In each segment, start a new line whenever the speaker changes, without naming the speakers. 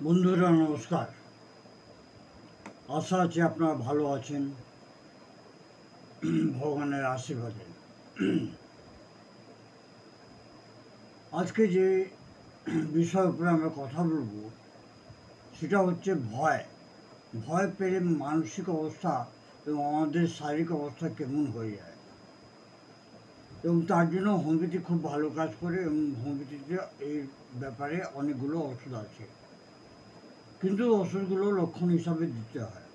বন্ধুরা নমস্কার। আশা আছি আপনারা ভালো আছেন ভগবানের আশীর্বাদে। আজকে যে বিষয়ের উপরে আমরা কথা বলবো সেটা হচ্ছে ভয়। ভয় পেলে মানসিক অবস্থা এবং আমাদের শারীরিক অবস্থা কেমন হয়ে যায়, এবং তার জন্য হোমিওপ্যাথি খুব ভালো কাজ করে, এবং হোমিওপ্যাথিতে এই ব্যাপারে অনেকগুলো ওষুধ আছে, কিন্তু ওষুধগুলো লক্ষণ হিসাবে দিতে হয়।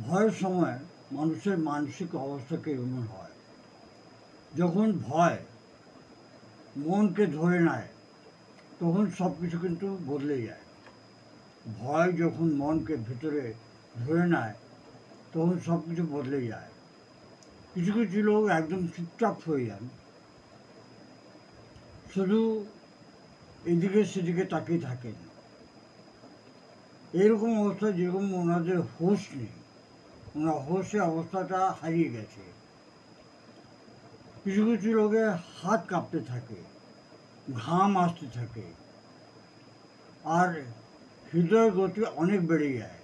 ভয়ের সময় মানুষের মানসিক অবস্থা কেমন হয়? যখন ভয় মনকে ধরে নেয় তখন সব কিছু কিন্তু বদলে যায়। ভয় যখন মনকে ভিতরে ধরে নেয় তখন সব কিছু বদলে যায়। কিছু কিছু লোক একদম চুপচাপ হয়ে যান, শুধু এদিকে সেদিকে তাকিয়ে থাকেন। এরকম অবস্থা যেরকম ওনাদের হোশ নেই, ওনার হোশের অবস্থাটা হারিয়ে গেছে। কিছু কিছু লোকের হাত কাঁপতে থাকে, ঘাম আসতে থাকে, আর হৃদয়ের গতি অনেক বেড়ে যায়।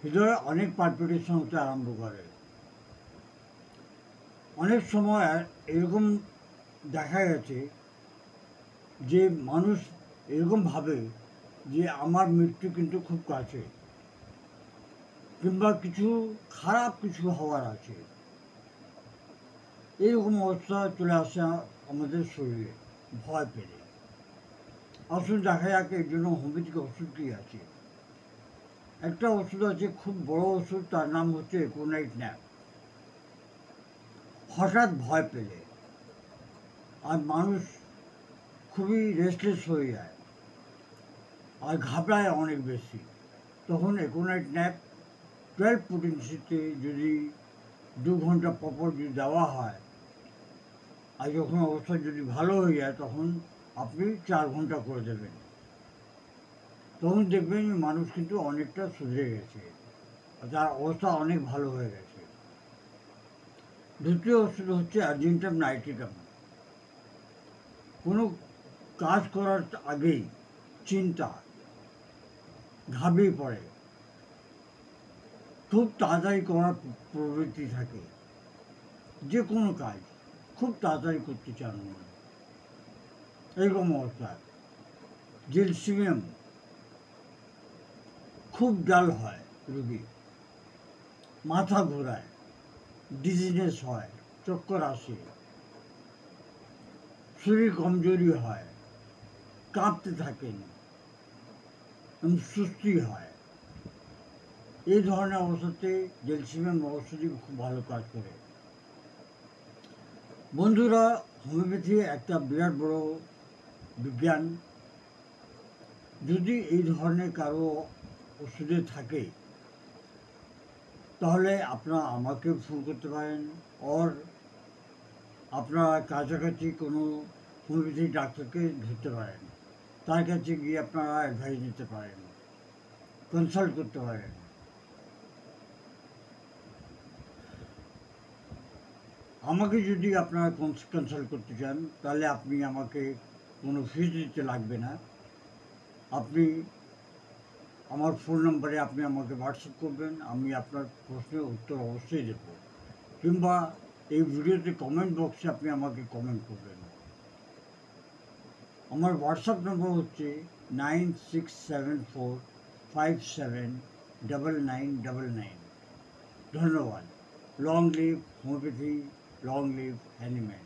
হৃদয়ে অনেক পালপিটেশন হতে আরম্ভ করে। অনেক সময় এরকম দেখা গেছে যে মানুষ এরকম ভাবে যে আমার মৃত্যু কিন্তু খুব কাছে, কিংবা কিছু খারাপ কিছু হওয়ার আছে। এইরকম অবস্থা চলে আসে আমাদের শরীরে ভয় পেলে। আসলে দেখা যাক এর জন্য হোমিওপ্যাথিক ওষুধ কী আছে। একটা ওষুধ আছে, খুব বড় ওষুধ, তার নাম হচ্ছে একোনাইট ন্যাপ। হঠাৎ ভয় পেলে আর মানুষ খুবই রেস্টলেস হয়ে যায় আর ঘাবড়ায় অনেক বেশি, তখন একোনাইট ন্যাপ 12 পোটেন্সিতে যদি 2 ঘন্টা পরপর যদি দেওয়া হয়, আর যখন অবস্থা যদি ভালো হয়ে যায় তখন আপনি 4 ঘন্টা করে দেবেন, তখন দেখবেন মানুষ কিন্তু অনেকটা সুধরে গেছে, তার অবস্থা অনেক ভালো হয়ে গেছে। দ্বিতীয় ওষুধ হচ্ছে আর্জেন্টাম নাইট্রিকাম। কোনো কাজ করার আগেই চিন্তা, ঘাবড়িয়ে পড়ে, খুব তাড়াতাড়ি করার প্রবৃত্তি থাকে, যে কোনো কাজ খুব তাড়াতাড়ি করতে চান মনে, এরকম অবস্থায় জেলসিমিয়াম খুব ডাল হয় রোগী, মাথা ঘোরায়, ডিজিনেস হয়, চক্কর আসে, শরীর কমজোরি হয়, কাঁপতে থাকেন এবং সুস্থি হয়। এই ধরনের অবস্থাতে জেলসিমিয়াম ওষুধই খুব ভালো কাজ করে। বন্ধুরা, হোমিওপ্যাথি একটা বিরাট বড় বিজ্ঞান। যদি এই ধরনের কারো ওষুধে থাকে তাহলে আপনারা আমাকে ফোন করতে পারেন, ওর আপনারা কাছাকাছি কোনো হোমিওপ্যাথি ডাক্তারকে ধরতে পারেন, তার কাছে গিয়ে আপনারা অ্যাডভাইস নিতে পারেন, কনসাল্ট করতে পারেন। আমাকে যদি আপনারা কনসাল্ট করতে চান তাহলে আপনি আমাকে কোনো ফিস দিতে লাগবে না। আপনি আমার ফোন নম্বরে আপনি আমাকে হোয়াটসঅ্যাপ করবেন, আমি আপনার প্রশ্নের উত্তর অবশ্যই দেব, কিংবা এই ভিডিওতে কমেন্ট বক্সে আপনি আমাকে কমেন্ট করবেন। আমার হোয়াটসঅ্যাপ নম্বর হচ্ছে 9674579999। ধন্যবাদ। Long live homeopathy, long live Hahnemann.